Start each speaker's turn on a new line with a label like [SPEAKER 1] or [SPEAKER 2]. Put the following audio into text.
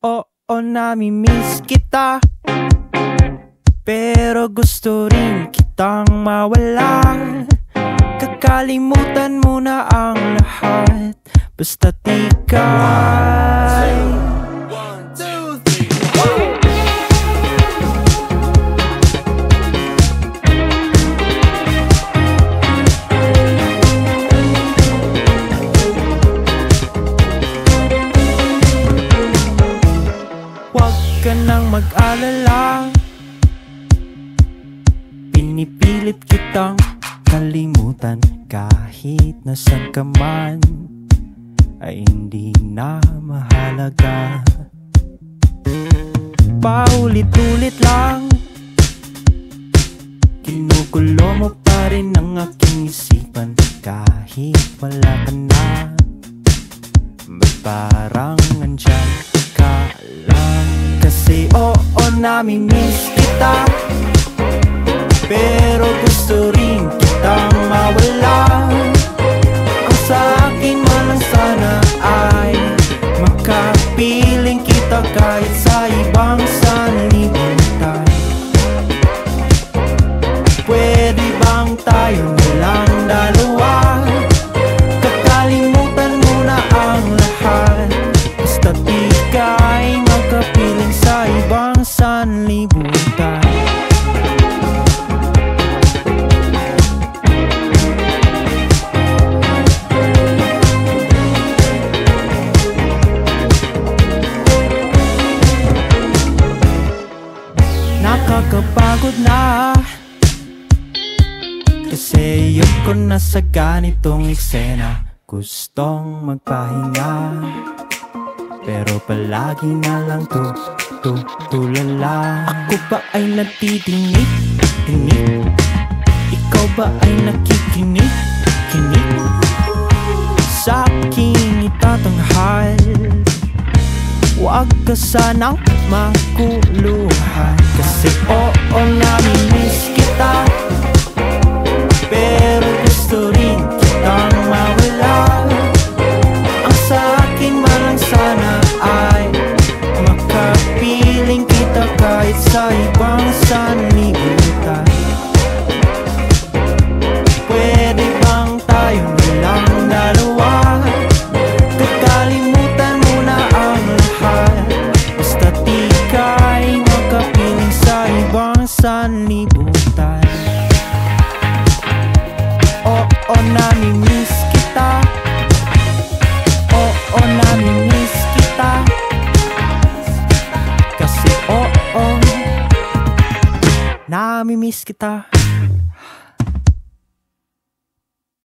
[SPEAKER 1] Oo, nami-miss kita, pero gusto rin kitang mawala. Kakalimutan mo na ang lahat, basta't ika'y huwag ka nang mag-alala, pinipilit kitang kalimutan. Kahit nasan ka man ay hindi na mahalaga. Paulit-ulit lang, kinukulo mo pa rin ang aking isipan. Kahit wala ka na, may parang andyan ka lang. Kasi oo, nami-miss kita, pero gusto rin kitang mawala. Ang sa akin man lang sana ay makapiling kita kahit sa ibang sanlibutan. Pwede bang tayo nilang dalawa? Kakalimutan mo na ang lahat, basta't ika'y makapiling sa ibang sanlibutan. Nakakapagod na, kasi ayoko na sa ganitong eksena. Gustong magpahinga, pero palagi na lang tulala. Ako ba ay natidinig? Ikaw ba ay nakikinig? Sa aking itatanghal, huwag ka sanang makuluhan. Kasi oo, nami-miss kita, pero gusto rin kitang mawala. Ang sa akin man lang sana ay makapiling kita kahit sa ibang sanlibutan. Pwede bang tayo nilang dalawa? Kakalimutan mo na ang lahat, basta't ika'y makapiling sa ibang sanlibutan. Oo, nami-miss kita, oo, nami-miss kita. Kasi oo, nami-miss kita.